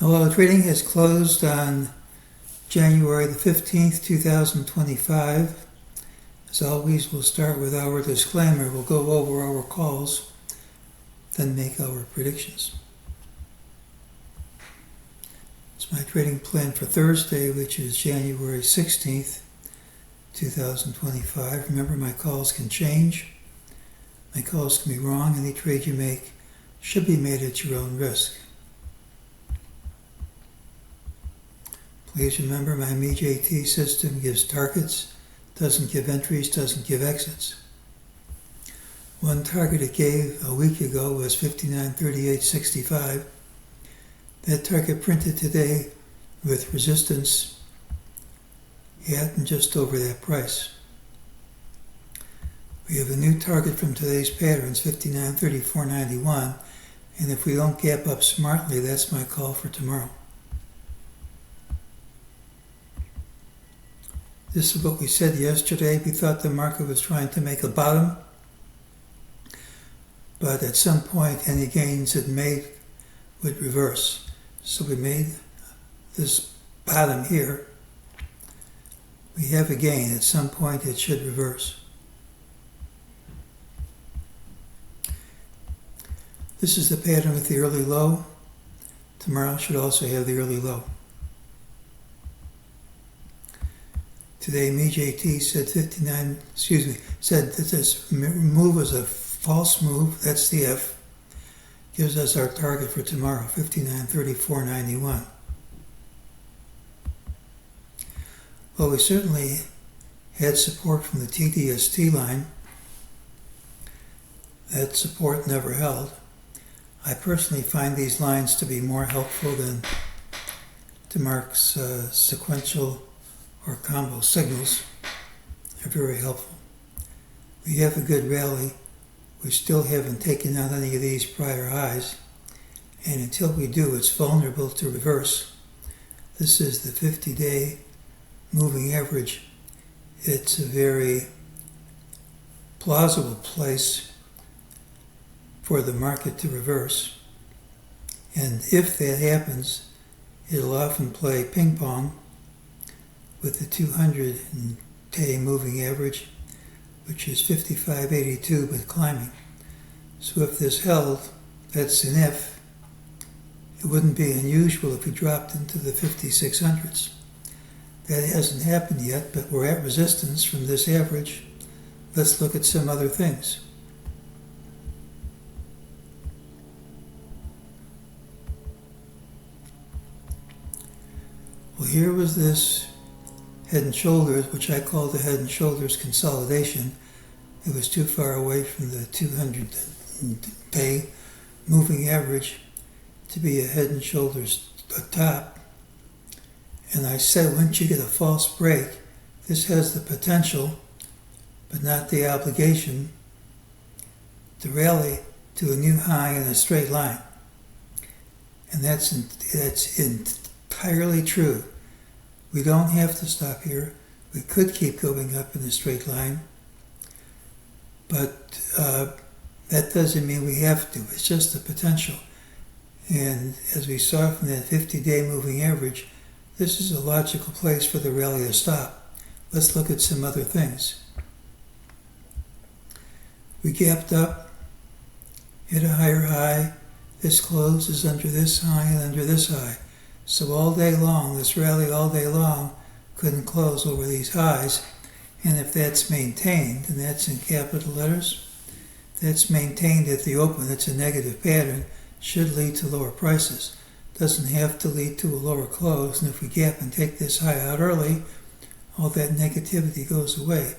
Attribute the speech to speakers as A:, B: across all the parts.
A: Hello, trading has closed on January the 15th, 2025. As always, we'll start with our disclaimer. We'll go over our calls, then make our predictions. It's my trading plan for Thursday, which is January 16th, 2025. Remember, my calls can change. My calls can be wrong. Any trade you make should be made at your own risk. Please remember, my MEJT system gives targets, doesn't give entries, doesn't give exits. One target it gave a week ago was 59.3865. That target printed today with resistance at and just over that price. We have a new target from today's patterns, 59.3491, and if we don't gap up smartly, that's my call for tomorrow. This is what we said yesterday. We thought the market was trying to make a bottom, but at some point any gains it made would reverse. So we made this bottom here. We have a gain. At some point it should reverse. This is the pattern with the early low. Tomorrow should also have the early low. Today, MEJT said said that this move was a false move. That's the F. Gives us our target for tomorrow, 59.3491. Well, we certainly had support from the TDST line. That support never held. I personally find these lines to be more helpful than DeMarc's sequential or combo signals. Are very helpful. We have a good rally. We still haven't taken out any of these prior highs, and until we do, it's vulnerable to reverse. This is the 50-day moving average. It's a very plausible place for the market to reverse, and if that happens, it'll often play ping pong with the 200-day moving average, which is 55.82 but climbing. So if this held, that's an if. It wouldn't be unusual if we dropped into the 5600s. That hasn't happened yet, but we're at resistance from this average. Let's look at some other things. Well, here was this head and shoulders, which I call the head and shoulders consolidation. It was too far away from the 200-day moving average to be a head and shoulders top. And I said, once you get a false break, this has the potential, but not the obligation, to rally to a new high in a straight line. And that's entirely true. We don't have to stop here. We could keep going up in a straight line, but that doesn't mean we have to. It's just the potential. And as we saw from that 50-day moving average, this is a logical place for the rally to stop. Let's look at some other things. We gapped up, hit a higher high. This close is under this high and under this high. So all day long, this rally all day long couldn't close over these highs. And if that's maintained, and that's in capital letters, that's maintained at the open, it's a negative pattern, should lead to lower prices. Doesn't have to lead to a lower close. And if we gap and take this high out early, all that negativity goes away.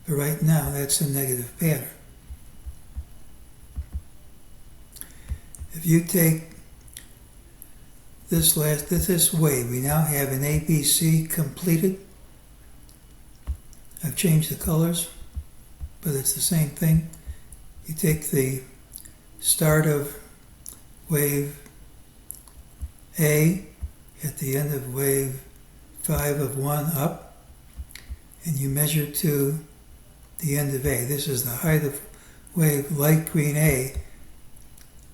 A: But right now, that's a negative pattern. If you take this wave, we now have an ABC completed. I've changed the colors, but it's the same thing. You take the start of wave A at the end of wave 5 of 1 up, and you measure to the end of A. This is the height of wave light green A.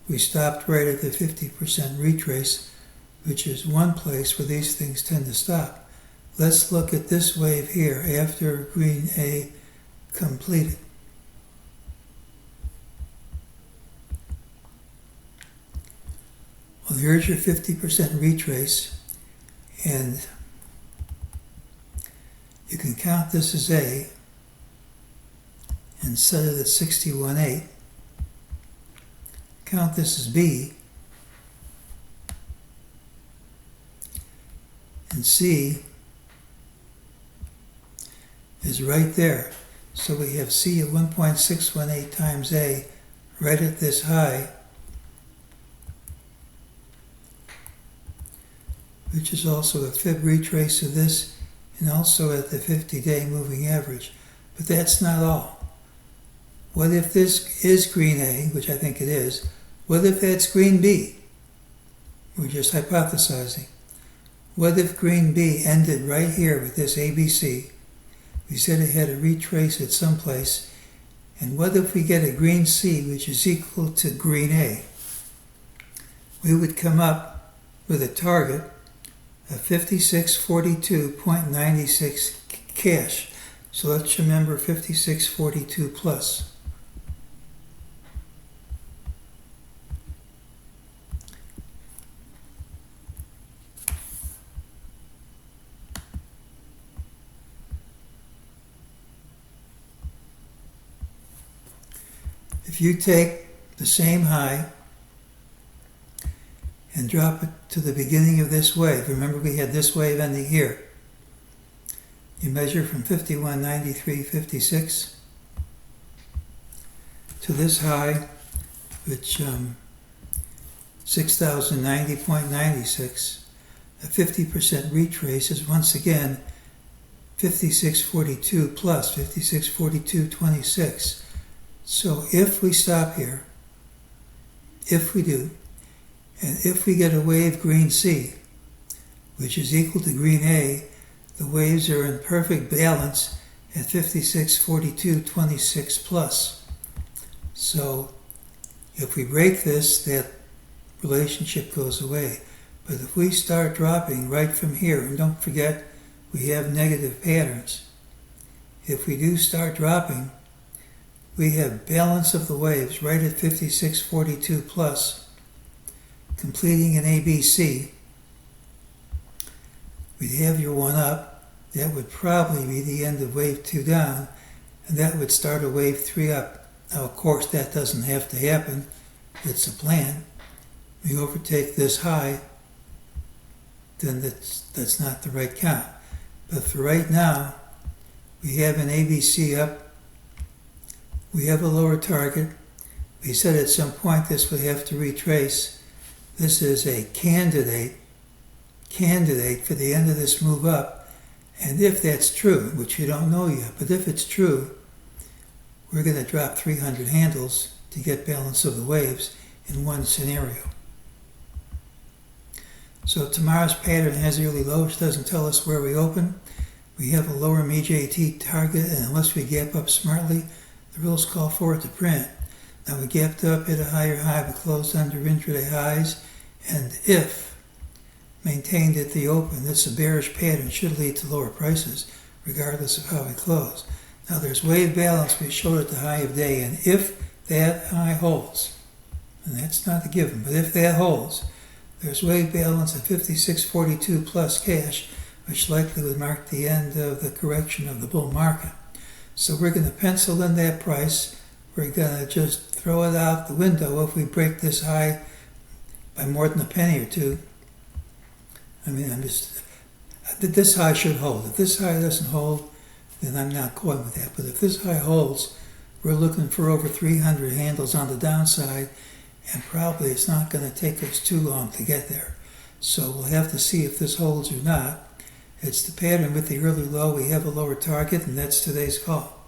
A: We stopped right at the 50% retrace. which is one place where these things tend to stop. Let's look at this wave here after green A completed. Well, here's your 50% retrace, and you can count this as A and set it at 61.8. Count this as B, and C is right there. So we have C at 1.618 times A right at this high, which is also a fib retrace of this and also at the 50-day moving average. But that's not all. What if this is green A, which I think it is? What if that's green B? We're just hypothesizing. What if green B ended right here with this ABC? We said it had a retrace at some place. And what if we get a green C, which is equal to green A? We would come up with a target of 5642.96 cash. So let's remember 5642 plus. If you take the same high and drop it to the beginning of this wave, remember we had this wave ending here. You measure from 51.93.56 to this high, which 6,090.96. A 50% retrace is once again 5642 plus 5642.26. So if we stop here, if we do, and if we get a wave green C, which is equal to green A, the waves are in perfect balance at 5642.26 plus. So if we break this, that relationship goes away. But if we start dropping right from here, and don't forget we have negative patterns, if we do start dropping, we have balance of the waves right at 5642 plus, completing an ABC. We'd have your one up. That would probably be the end of wave 2 down, and that would start a wave 3 up. Now, of course, that doesn't have to happen. It's a plan. We overtake this high, then that's not the right count. But for right now, we have an ABC up. We have a lower target. We said at some point this would have to retrace. This is a candidate for the end of this move up. And if that's true, which we don't know yet, but if it's true, we're going to drop 300 handles to get balance of the waves in one scenario. So tomorrow's pattern has early low, which doesn't tell us where we open. We have a lower MEJT target, and unless we gap up smartly, the rules call for it to print. Now we gapped up at a higher high, but closed under intraday highs, and if maintained at the open, this a bearish pattern should lead to lower prices, regardless of how we close. Now there's wave balance we showed at the high of day, and if that high holds, and that's not a given, but if that holds, there's wave balance at 5642 plus cash, which likely would mark the end of the correction of the bull market. So we're going to pencil in that price. We're going to just throw it out the window if we break this high by more than a penny or two. I mean, this high should hold. If this high doesn't hold, then I'm not going with that. But if this high holds, we're looking for over 300 handles on the downside, and probably it's not going to take us too long to get there. So we'll have to see if this holds or not. It's the pattern with the early low. We have a lower target, and that's today's call.